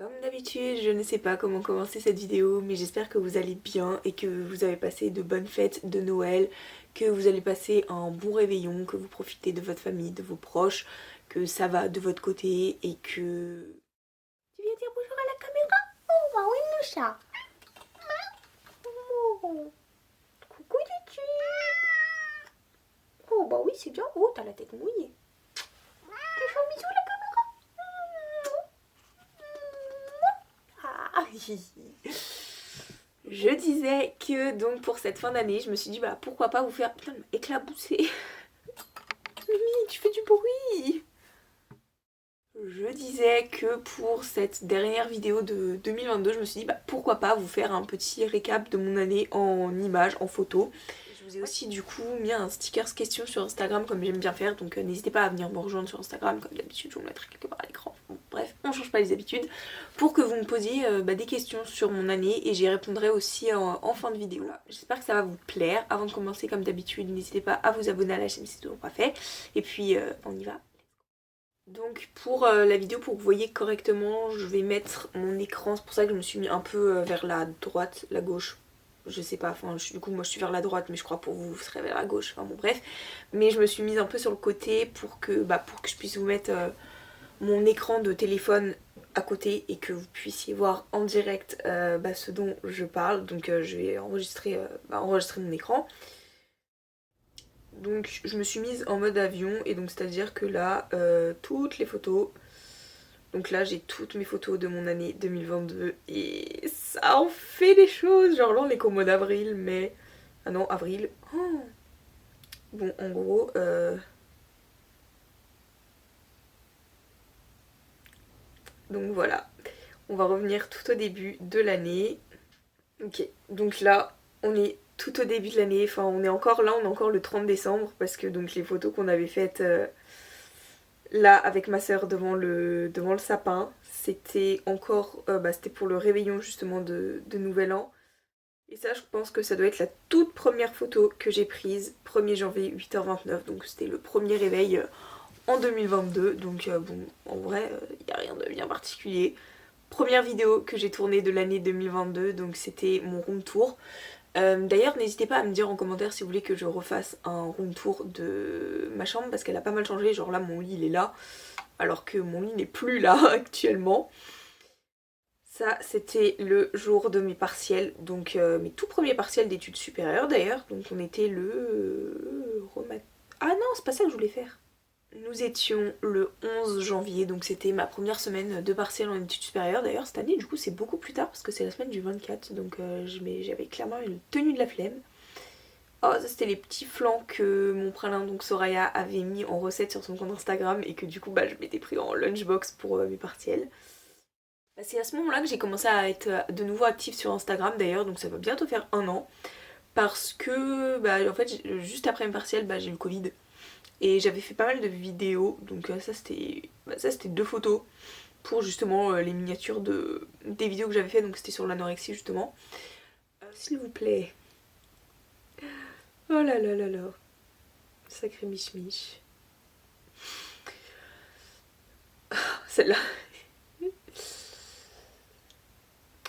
Comme d'habitude, je ne sais pas comment commencer cette vidéo, mais j'espère que vous allez bien et que vous avez passé de bonnes fêtes de Noël, que vous allez passer un bon réveillon, que vous profitez de votre famille, de vos proches, que ça va de votre côté et que... Tu viens dire bonjour à la caméra? Oh bah oui, Moucha. Oh, coucou YouTube. Oh bah oui, c'est bien. Oh, t'as la tête mouillée. Tu fais un bisou à la caméra? Ah. Je disais que donc pour cette fin d'année, je me suis dit bah pourquoi pas vous faire... Putain, elle m'a éclaboussé. Mimi, tu fais du bruit. Je disais que pour cette dernière vidéo de 2022, je me suis dit bah pourquoi pas vous faire un petit récap de mon année en images, en photos. Je vous ai aussi du coup mis un stickers question sur Instagram comme j'aime bien faire, donc n'hésitez pas à venir me rejoindre sur Instagram comme d'habitude, je vous le mettrai quelque part à l'écran. Bon, bref, on change pas les habitudes, pour que vous me posiez des questions sur mon année et j'y répondrai aussi en fin de vidéo. J'espère que ça va vous plaire. Avant de commencer comme d'habitude, n'hésitez pas à vous abonner à la chaîne si c'est toujours pas fait. Et puis on y va. Donc pour la vidéo, pour que vous voyez correctement, je vais mettre mon écran, c'est pour ça que je me suis mis un peu vers la droite, la gauche, je sais pas, enfin du coup moi je suis vers la droite mais je crois pour vous, vous serez vers la gauche, enfin bon bref. Mais je me suis mise un peu sur le côté pour que je puisse vous mettre mon écran de téléphone à côté et que vous puissiez voir en direct ce dont je parle. Donc je vais enregistrer mon écran. Donc je me suis mise en mode avion et donc c'est à dire que là toutes les photos, donc là j'ai toutes mes photos de mon année 2022 et ça en fait des choses, genre là on est qu'au mois d'avril, mais... Ah non, avril. Oh. Bon en gros donc voilà, on va revenir tout au début de l'année. Ok, donc là on est tout au début de l'année, enfin on est encore là, on est encore le 30 décembre parce que donc les photos qu'on avait faites là avec ma soeur devant le sapin, c'était encore c'était pour le réveillon justement de Nouvel An. Et ça je pense que ça doit être la toute première photo que j'ai prise, 1er janvier 8h29, donc c'était le premier réveil en 2022, donc bon en vrai il n'y a rien de bien particulier. Première vidéo que j'ai tournée de l'année 2022, donc c'était mon room tour. D'ailleurs n'hésitez pas à me dire en commentaire si vous voulez que je refasse un room tour de ma chambre parce qu'elle a pas mal changé, genre là mon lit il est là alors que mon lit n'est plus là actuellement. Ça c'était le jour de mes partiels, donc mes tout premiers partiels d'études supérieures d'ailleurs, donc on était Ah non c'est pas ça que je voulais faire. Nous étions le 11 janvier, donc c'était ma première semaine de partiel en études supérieures. D'ailleurs cette année du coup c'est beaucoup plus tard parce que c'est la semaine du 24, donc j'avais clairement une tenue de la flemme. Oh ça c'était les petits flancs que mon pralin donc Soraya avait mis en recette sur son compte Instagram et que du coup je m'étais pris en lunchbox pour mes partiels. C'est à ce moment-là que j'ai commencé à être de nouveau active sur Instagram d'ailleurs, donc ça va bientôt faire un an. Parce que en fait juste après mes partiels j'ai eu le Covid. Et j'avais fait pas mal de vidéos, donc ça c'était deux photos pour justement les miniatures des vidéos que j'avais fait, donc c'était sur l'anorexie justement. S'il vous plaît. Oh là là là là. Sacré mich. Celle-là.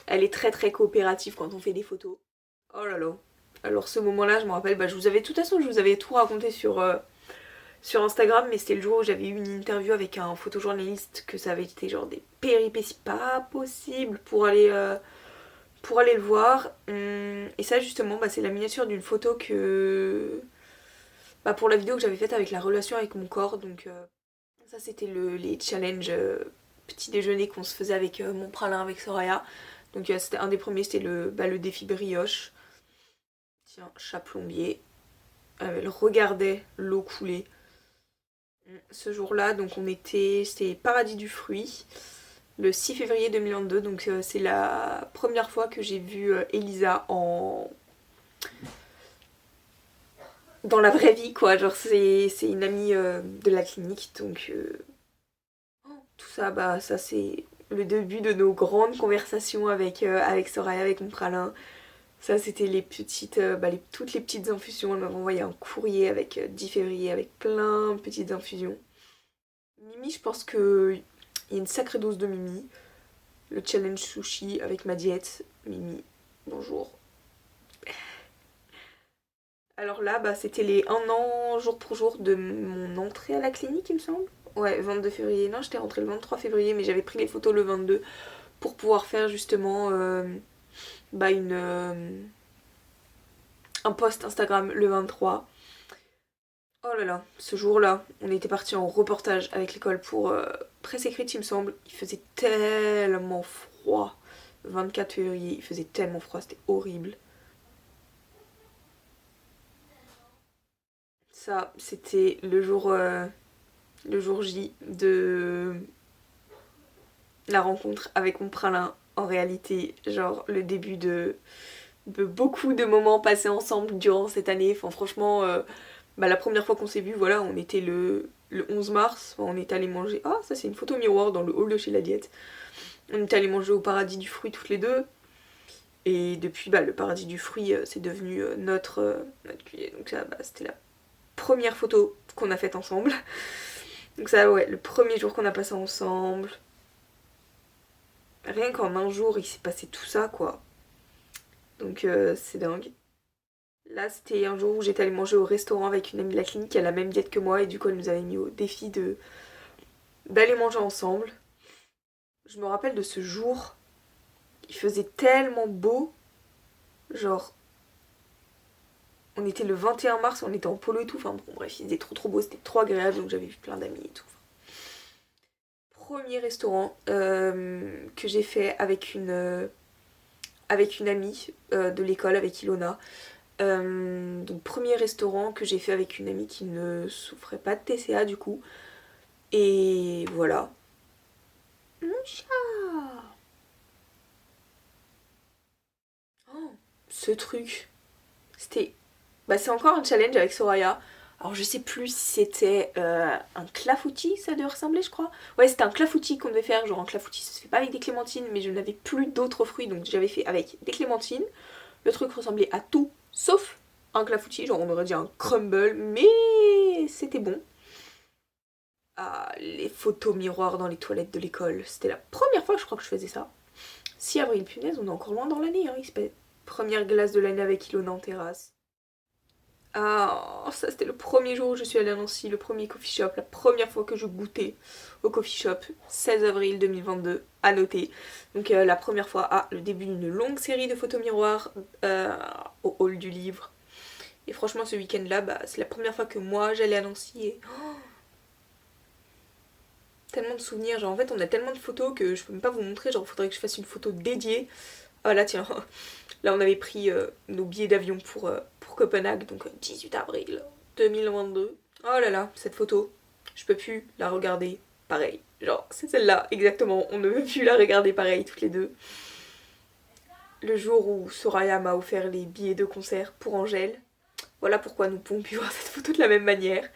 Elle est très très coopérative quand on fait des photos. Oh là là. Alors ce moment-là, je me rappelle, je vous avais, de toute façon, je vous avais tout raconté sur Instagram, mais c'était le jour où j'avais eu une interview avec un photojournaliste, que ça avait été genre des péripéties pas possibles pour aller le voir. Et ça justement c'est la miniature d'une photo que... pour la vidéo que j'avais faite avec la relation avec mon corps. Donc ça c'était les challenges petit déjeuner qu'on se faisait avec mon pralin, avec Soraya. Donc c'était un des premiers, c'était le défi brioche. Tiens, chat plombier. Elle regardait l'eau couler. Ce jour-là, donc c'était Paradis du fruit, le 6 février 2022, donc c'est la première fois que j'ai vu Elisa dans la vraie vie quoi, genre c'est une amie de la clinique, donc tout ça, ça c'est le début de nos grandes conversations avec Soraya, avec mon pralin. Ça c'était les petites, toutes les petites infusions, elle m'avait envoyé un courrier avec 10 février avec plein de petites infusions. Mimi, je pense que il y a une sacrée dose de Mimi. le challenge sushi avec ma diète. Mimi, bonjour. Alors là, bah, c'était les 1 an jour pour jour de mon entrée à la clinique, il me semble. Ouais, 22 février. Non, j'étais rentrée le 23 février, mais j'avais pris les photos le 22 pour pouvoir faire justement bah, un post Instagram le 23. Oh là là, ce jour-là, on était parti en reportage avec l'école pour presse écrite, il me semble. Il faisait tellement froid. 24 février, il faisait tellement froid, c'était horrible. Ça, c'était le jour J de la rencontre avec mon pralin. En réalité, genre le début de beaucoup de moments passés ensemble durant cette année. Enfin, franchement, bah, la première fois qu'on s'est vu, voilà, on était le 11 mars. Enfin, on est allé manger. Ah, ça, c'est une photo miroir dans le hall de chez la diète. On est allé manger au paradis du fruit toutes les deux. Et depuis, bah, le paradis du fruit, c'est devenu notre cuisine. Donc, ça, bah, c'était la première photo qu'on a faite ensemble. Donc, ça, ouais, le premier jour qu'on a passé ensemble. Rien qu'en un jour, il s'est passé tout ça, quoi. Donc, c'est dingue. Là, c'était un jour où j'étais allée manger au restaurant avec une amie de la clinique qui a la même diète que moi et du coup, elle nous avait mis au défi d'aller manger ensemble. Je me rappelle de ce jour, il faisait tellement beau, genre, on était le 21 mars, on était en polo et tout, enfin bon, bref, il faisait trop beau, c'était trop agréable, donc j'avais vu plein d'amis et tout. Premier restaurant que j'ai fait avec une amie de l'école, avec Ilona. Donc premier restaurant que j'ai fait avec une amie qui ne souffrait pas de TCA du coup. Et voilà. Mon chat. Oh, ce truc. C'était... Bah c'est encore un challenge avec Soraya. Alors je sais plus si c'était un clafoutis, ça devait ressembler je crois. Ouais c'était un clafoutis qu'on devait faire, genre un clafoutis ça se fait pas avec des clémentines mais je n'avais plus d'autres fruits donc j'avais fait avec des clémentines. Le truc ressemblait à tout sauf un clafoutis, genre on aurait dit un crumble mais c'était bon. Ah, les photos miroirs dans les toilettes de l'école, c'était la première fois que je crois que je faisais ça. 6 avril, punaise, on est encore loin dans l'année, hein, il se passe. Première glace de l'année avec Ilona en terrasse. Ah, ça c'était le premier jour où je suis allée à Nancy, le premier coffee shop, la première fois que je goûtais au coffee shop, 16 avril 2022, à noter. Donc la première fois, le début d'une longue série de photos miroirs au hall du livre. Et franchement ce week-end-là, bah, c'est la première fois que moi j'allais à Nancy et... Oh, tellement de souvenirs, genre en fait on a tellement de photos que je peux même pas vous montrer, genre faudrait que je fasse une photo dédiée. Ah là tiens, là on avait pris nos billets d'avion pour Copenhague, donc 18 avril 2022. Oh là là, cette photo, je peux plus la regarder pareil. Genre c'est celle-là, exactement, on ne veut plus la regarder pareil toutes les deux. Le jour où Soraya m'a offert les billets de concert pour Angèle. Voilà pourquoi nous pouvons plus voir cette photo de la même manière.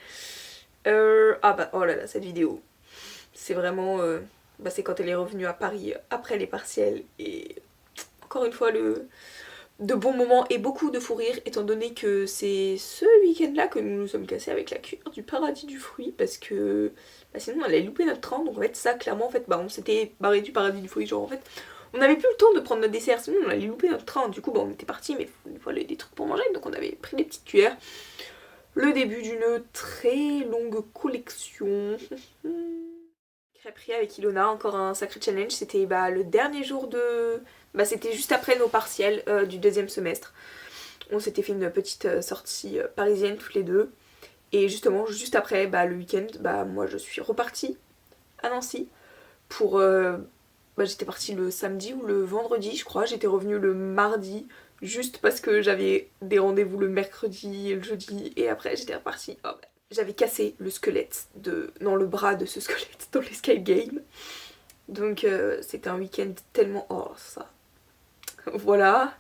Ah bah oh là là, cette vidéo. C'est vraiment... bah c'est quand elle est revenue à Paris après les partiels et encore une fois de bons moments et beaucoup de fou rire étant donné que c'est ce week-end-là que nous nous sommes cassés avec la cure du paradis du fruit parce que bah, sinon on allait louper notre train donc en fait ça clairement en fait bah on s'était barré du paradis du fruit genre en fait on n'avait plus le temps de prendre notre dessert sinon on allait louper notre train du coup bah on était parti mais il fallait des trucs pour manger donc on avait pris des petites cuillères. Le début d'une très longue collection. Crêperie avec Ilona, encore un sacré challenge. C'était bah, le dernier jour de... Bah, c'était juste après nos partiels du deuxième semestre. On s'était fait une petite sortie parisienne toutes les deux. Et justement, juste après, bah, le week-end, bah, moi je suis repartie à Nancy pour... bah, j'étais partie le samedi ou le vendredi, je crois. J'étais revenue le mardi, juste parce que j'avais des rendez-vous le mercredi et le jeudi. Et après, j'étais repartie. Oh, bah, j'avais cassé le squelette dans le bras de ce squelette dans l'escape game. Donc c'était un week-end tellement... Oh ça. Voilà.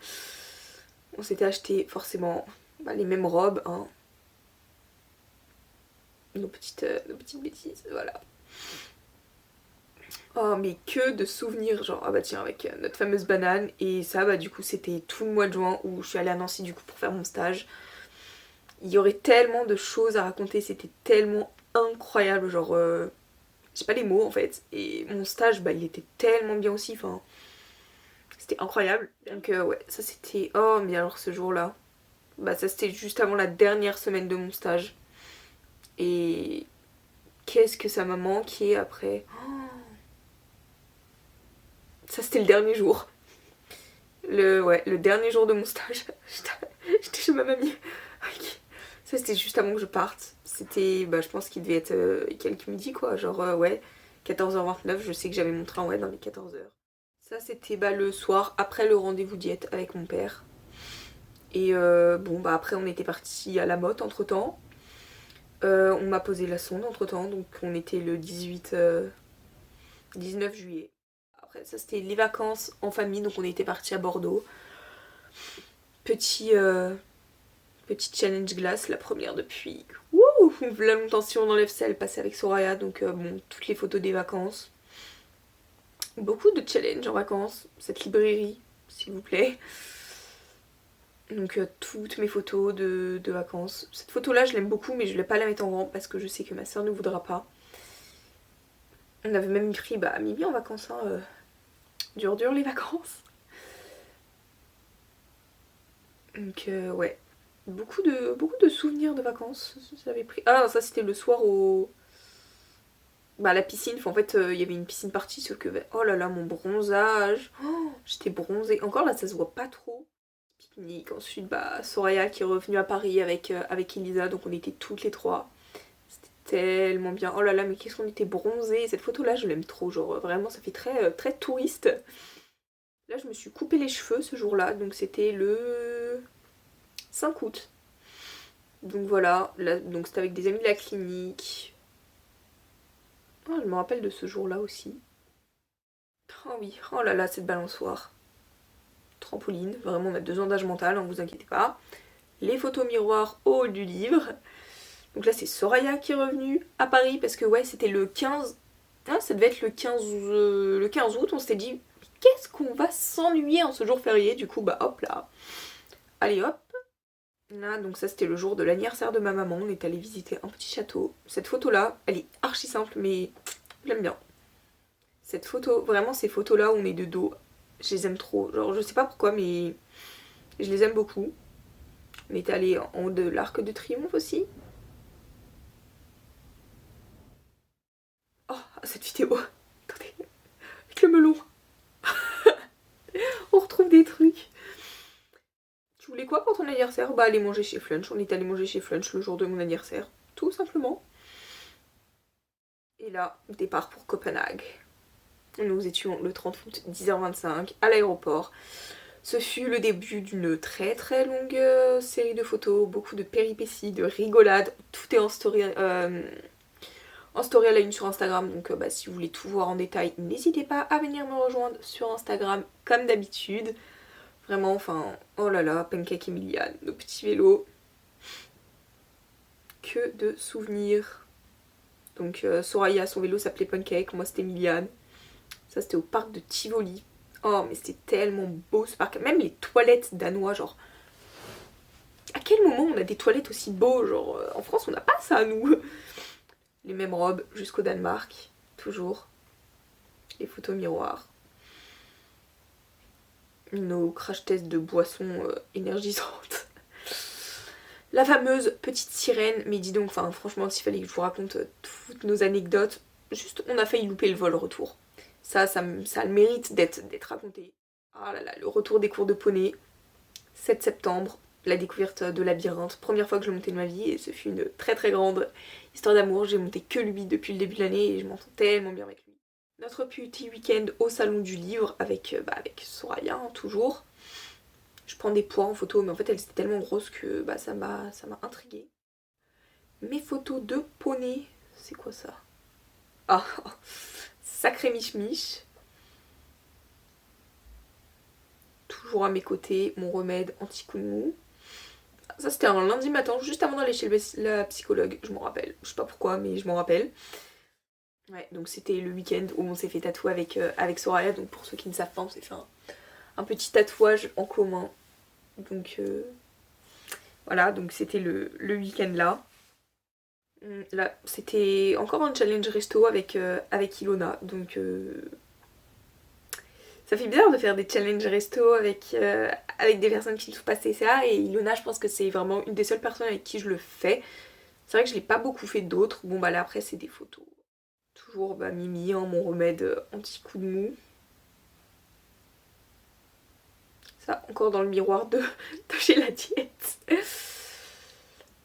On s'était acheté forcément bah, les mêmes robes. Hein. Nos petites bêtises. Voilà. Oh mais que de souvenirs. Genre ah bah tiens avec notre fameuse banane. Et ça bah du coup c'était tout le mois de juin où je suis allée à Nancy du coup pour faire mon stage. Il y aurait tellement de choses à raconter, c'était tellement incroyable, genre j'ai pas les mots en fait. Et mon stage, bah il était tellement bien aussi, enfin c'était incroyable. Donc ouais, ça c'était... Oh mais alors ce jour-là, bah ça c'était juste avant la dernière semaine de mon stage. Et qu'est-ce que ça m'a manqué après. Ça c'était le dernier jour. Le dernier jour de mon stage. J'étais chez ma mamie. Ça c'était juste avant que je parte. C'était, bah je pense qu'il devait être quelques midi quoi. Genre ouais, 14h29, je sais que j'avais mon train ouais dans les 14h. Ça c'était bah le soir après le rendez-vous diète avec mon père. Et bon bah après on était parti à la motte entre temps. On m'a posé la sonde entre temps, donc on était le 19 juillet. Après ça c'était les vacances en famille, donc on était parti à Bordeaux. Petit, petit challenge glace, la première depuis. Wouh, la longtemps si on enlève celle passée avec Soraya, donc bon, toutes les photos des vacances. Beaucoup de challenges en vacances, cette librairie, s'il vous plaît. Donc toutes mes photos de vacances. Cette photo là je l'aime beaucoup mais je ne vais pas la mettre en grand parce que je sais que ma soeur ne voudra pas. On avait même pris bah Mimi en vacances, hein, dur les vacances. Donc ouais, beaucoup de souvenirs de vacances. J'avais pris... Ah ça c'était le soir au... Bah la piscine, en fait il y avait une piscine partie sauf que... Oh là là mon bronzage, oh, j'étais bronzée. Encore là ça se voit pas trop. Pique-nique, ensuite bah Soraya qui est revenue à Paris avec Elisa, donc on était toutes les trois. C'était tellement bien. Oh là là mais qu'est-ce qu'on était bronzés. Cette photo là je l'aime trop, genre vraiment ça fait très touriste. Là je me suis coupé les cheveux ce jour là, donc c'était le 5 août. Donc voilà, là, donc c'était avec des amis de la clinique. Oh, je me rappelle de ce jour là aussi. Oh oui, oh là là cette balançoire. Trampoline, vraiment on a 2 ans d'âge mental, hein, vous inquiétez pas. Les photos miroirs au haut du livre. Donc là c'est Soraya qui est revenue à Paris parce que ouais c'était le 15... Ah, ça devait être le 15 août, on s'était dit qu'est-ce qu'on va s'ennuyer en ce jour férié, du coup bah hop là. Allez hop. Là donc ça c'était le jour de l'anniversaire de ma maman, on est allé visiter un petit château. Cette photo là, elle est archi simple mais j'aime bien. Cette photo, vraiment ces photos là où on est de dos, je les aime trop. Genre je sais pas pourquoi mais je les aime beaucoup. On est allé en haut de l'Arc de Triomphe aussi. Oh, cette vidéo. Attendez. Avec le melon. On retrouve des trucs. Tu voulais quoi pour ton anniversaire? Bah aller manger chez Flunch. On est allé manger chez Flunch le jour de mon anniversaire. Tout simplement. Et là, départ pour Copenhague. Nous étions le 30 août, 10h25, à l'aéroport. Ce fut le début d'une très longue série de photos, beaucoup de péripéties, de rigolades. Tout est en story à la une sur Instagram, donc bah, si vous voulez tout voir en détail, n'hésitez pas à venir me rejoindre sur Instagram comme d'habitude. Vraiment, enfin, oh là là, Pancake et Miliane, nos petits vélos. Que de souvenirs. Donc Soraya, son vélo s'appelait Pancake, moi c'était Miliane. Ça c'était au parc de Tivoli. Oh mais c'était tellement beau ce parc. Même les toilettes danois, genre... À quel moment on a des toilettes aussi beaux? Genre en France on n'a pas ça nous. Les mêmes robes jusqu'au Danemark, toujours. Les photos miroirs. Nos crash tests de boissons énergisantes. La fameuse petite sirène, mais dis donc, enfin franchement s'il fallait que je vous raconte toutes nos anecdotes, juste on a failli louper le vol retour. Ça a le mérite d'être raconté. Ah là là, le retour des cours de poney, 7 septembre, la découverte de labyrinthe, première fois que je montais de ma vie et ce fut une très grande histoire d'amour. J'ai monté que lui depuis le début de l'année et je m'entends tellement bien avec lui. Notre petit week-end au salon du livre avec Soraya, hein, toujours. Je prends des poids en photo mais en fait elle était tellement grosse que bah, ça m'a intriguée. Mes photos de poney, c'est quoi ça? Ah, sacré mich-mich. Toujours à mes côtés, mon remède anti-coup de mou. Ça c'était un lundi matin, juste avant d'aller chez la psychologue, je m'en rappelle. Je sais pas pourquoi, mais je m'en rappelle. Ouais, donc c'était le week-end où on s'est fait tatouer avec Soraya. Donc pour ceux qui ne savent pas, on s'est fait un petit tatouage en commun. Donc voilà, donc c'était le week-end là. Là, c'était encore un challenge resto avec Ilona, donc ça fait bizarre de faire des challenges resto avec des personnes qui ne sont pas CCA, et Ilona, je pense que c'est vraiment une des seules personnes avec qui je le fais. C'est vrai que je l'ai pas beaucoup fait d'autres. Bon bah là après c'est des photos. Toujours bah Mimi, hein, mon remède anti-coup de mou. Ça, encore dans le miroir de chez la diète.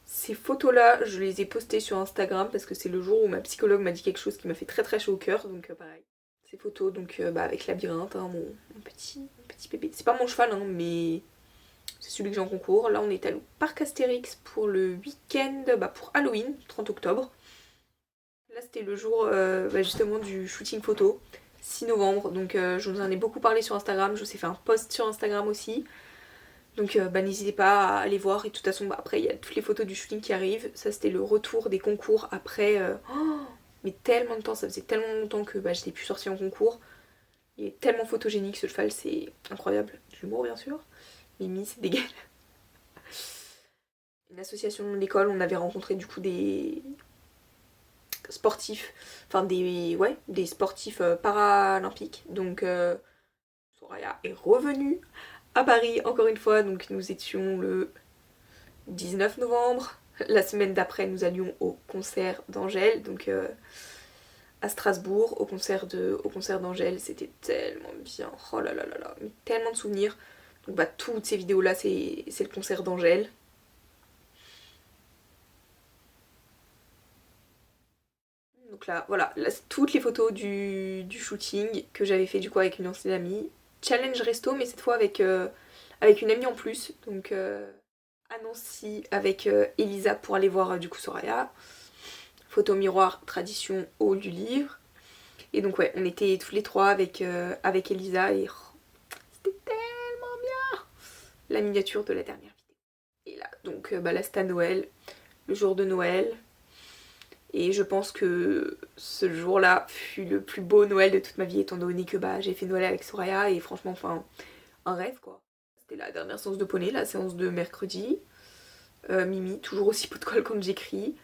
Ces photos-là, je les ai postées sur Instagram parce que c'est le jour où ma psychologue m'a dit quelque chose qui m'a fait très très chaud au cœur, donc pareil. Ces photos donc bah, avec Labyrinthe, hein, mon petit bébé. C'est pas mon cheval, hein, mais c'est celui que j'ai en concours. Là, on est allé au parc Astérix pour le week-end, bah, pour Halloween, 30 octobre. Là, c'était le jour bah, justement du shooting photo, 6 novembre. Donc, je vous en ai beaucoup parlé sur Instagram. Je vous ai fait un post sur Instagram aussi. Donc, bah, n'hésitez pas à aller voir. Et de toute façon, bah, après, il y a toutes les photos du shooting qui arrivent. Ça, c'était le retour des concours après. Mais tellement de temps, ça faisait tellement longtemps que bah, j'étais plus sortie en concours. Il est tellement photogénique ce cheval, c'est incroyable. De l'humour, bien sûr. Mimi, c'est dégueulasse. Une association de l'école, on avait rencontré du coup des sportifs, enfin des sportifs paralympiques. Donc Soraya est revenue à Paris encore une fois, donc nous étions le 19 novembre. La semaine d'après, nous allions au concert d'Angèle, donc à Strasbourg, au concert d'Angèle. C'était tellement bien, oh là là là là, mais tellement de souvenirs. Donc bah toutes ces vidéos là, c'est le concert d'Angèle. Donc là, voilà, là, c'est toutes les photos du shooting que j'avais fait du coup avec une ancienne amie. Challenge resto, mais cette fois avec une amie en plus. Donc à Nancy avec Elisa pour aller voir du coup Soraya. Photo miroir, tradition, hall du livre. Et donc ouais, on était tous les trois avec Elisa et c'était tellement bien. La miniature de la dernière vidéo. Et là, donc bah là c'était à Noël, le jour de Noël. Et je pense que ce jour-là fut le plus beau Noël de toute ma vie, étant donné que bah, j'ai fait Noël avec Soraya et franchement, enfin, un rêve quoi. C'était la dernière séance de poney, la séance de mercredi. Mimi, toujours aussi pot de colle quand j'écris.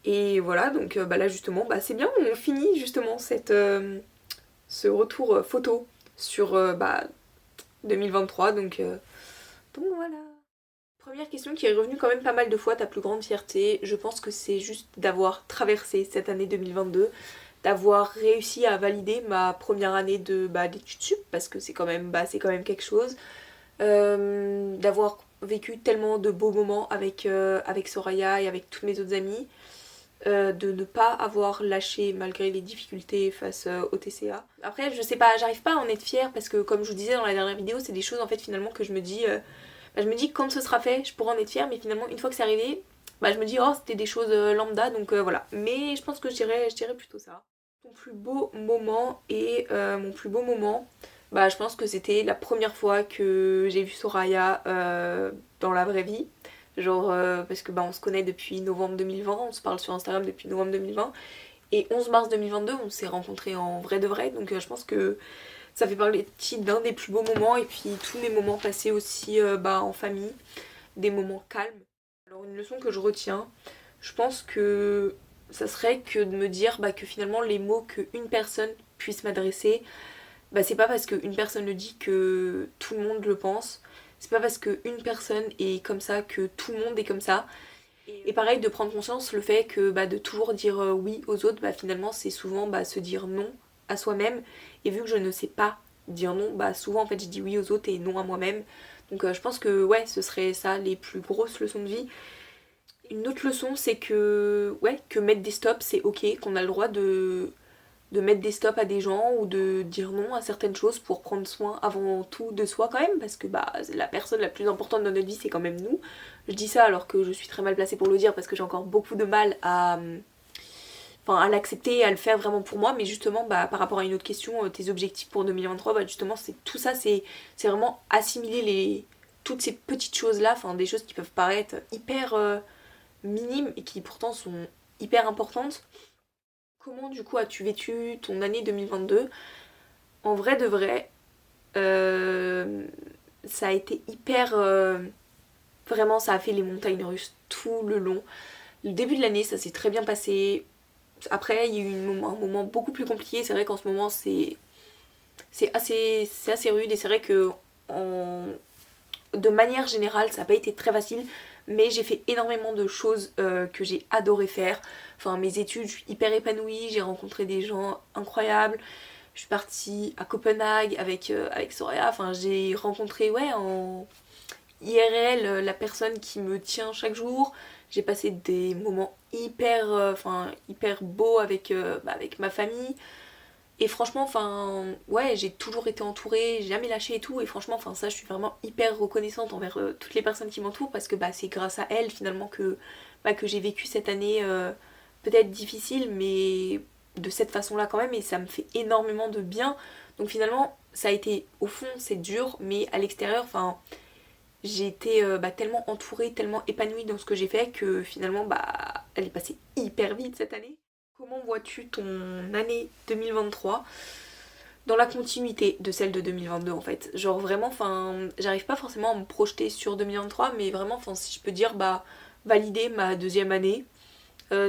Et voilà, donc bah là justement, bah, c'est bien, on finit justement ce retour photo sur bah, 2023, donc voilà. Première question qui est revenue quand même pas mal de fois, ta plus grande fierté, je pense que c'est juste d'avoir traversé cette année 2022, d'avoir réussi à valider ma première année d'études sup, parce que c'est quand même quelque chose, d'avoir vécu tellement de beaux moments avec Soraya et avec toutes mes autres amies, de ne pas avoir lâché malgré les difficultés face au TCA. Après, je sais pas, j'arrive pas à en être fière parce que comme je vous disais dans la dernière vidéo, c'est des choses en fait finalement que je me dis bah, je me dis que quand ce sera fait, je pourrai en être fière, mais finalement, une fois que c'est arrivé, bah, je me dis, oh, c'était des choses lambda, donc voilà. Mais je pense que je dirais plutôt ça. Mon plus beau moment et mon plus beau moment, bah, je pense que c'était la première fois que j'ai vu Soraya dans la vraie vie. Genre, parce que bah, on se connaît depuis novembre 2020, on se parle sur Instagram depuis novembre 2020. Et 11 mars 2022, on s'est rencontrés en vrai de vrai, donc je pense que ça fait partie d'un des plus beaux moments, et puis tous mes moments passés aussi bah, en famille, des moments calmes. Alors une leçon que je retiens, je pense que ça serait que de me dire bah, que finalement les mots qu'une personne puisse m'adresser, bah, c'est pas parce qu'une personne le dit que tout le monde le pense, c'est pas parce qu'une personne est comme ça que tout le monde est comme ça. Et pareil, de prendre conscience le fait que bah, de toujours dire oui aux autres, bah, finalement c'est souvent bah, se dire non à soi-même. Et vu que je ne sais pas dire non, bah souvent en fait je dis oui aux autres et non à moi-même. Donc je pense que ouais, ce serait ça les plus grosses leçons de vie. Une autre leçon, c'est que ouais, que mettre des stops c'est ok, qu'on a le droit de mettre des stops à des gens ou de dire non à certaines choses pour prendre soin avant tout de soi quand même, parce que bah la personne la plus importante dans notre vie c'est quand même nous. Je dis ça alors que je suis très mal placée pour le dire parce que j'ai encore beaucoup de mal à l'accepter et à le faire vraiment pour moi, mais justement bah, par rapport à une autre question, tes objectifs pour 2023, bah justement c'est tout ça, c'est vraiment assimiler toutes ces petites choses là, enfin des choses qui peuvent paraître hyper minimes et qui pourtant sont hyper importantes. Comment du coup as-tu vécu ton année 2022? En vrai de vrai, euh, ça a été hyper... vraiment ça a fait les montagnes russes tout le long. Le début de l'année, ça s'est très bien passé. Après, il y a eu un moment beaucoup plus compliqué. C'est vrai qu'en ce moment, c'est assez rude. Et c'est vrai que de manière générale, ça n'a pas été très facile. Mais j'ai fait énormément de choses que j'ai adoré faire. Enfin, mes études, je suis hyper épanouie. J'ai rencontré des gens incroyables. Je suis partie à Copenhague avec Soraya. Enfin, j'ai rencontré, ouais, en IRL, la personne qui me tient chaque jour. J'ai passé des moments hyper beaux avec ma famille. Et franchement, ouais, j'ai toujours été entourée, j'ai jamais lâché et tout. Et franchement, ça, je suis vraiment hyper reconnaissante envers toutes les personnes qui m'entourent parce que c'est grâce à elles finalement que j'ai vécu cette année peut-être difficile, mais de cette façon-là quand même. Et ça me fait énormément de bien. Donc finalement, ça a été, au fond, c'est dur, mais à l'extérieur, j'ai été tellement entourée, tellement épanouie dans ce que j'ai fait que finalement, elle est passée hyper vite cette année. Comment vois-tu ton année 2023 dans la continuité de celle de 2022 en fait? Genre vraiment, j'arrive pas forcément à me projeter sur 2023, mais vraiment, si je peux dire, valider ma deuxième année,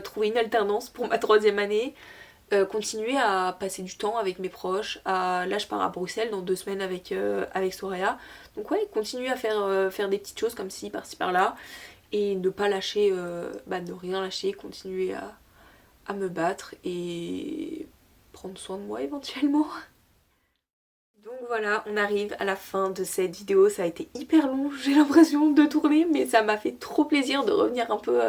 trouver une alternance pour ma troisième année, continuer à passer du temps avec mes proches. Là, je pars à Bruxelles dans 2 semaines avec Soraya. Donc ouais, continuer à faire des petites choses comme ci, par-ci, par-là. Et ne pas lâcher, ne rien lâcher, continuer à me battre et prendre soin de moi éventuellement. Donc voilà, on arrive à la fin de cette vidéo. Ça a été hyper long, j'ai l'impression de tourner, mais ça m'a fait trop plaisir de revenir un peu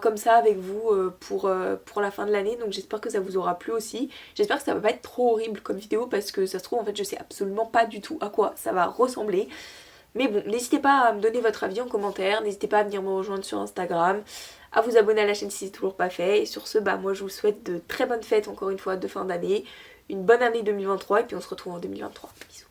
comme ça avec vous pour la fin de l'année. Donc j'espère que ça vous aura plu aussi. J'espère que ça va pas être trop horrible comme vidéo parce que ça se trouve en fait je sais absolument pas du tout à quoi ça va ressembler. Mais bon, n'hésitez pas à me donner votre avis en commentaire, n'hésitez pas à venir me rejoindre sur Instagram, à vous abonner à la chaîne si c'est toujours pas fait. Et sur ce, moi je vous souhaite de très bonnes fêtes encore une fois de fin d'année, une bonne année 2023 et puis on se retrouve en 2023. Bisous.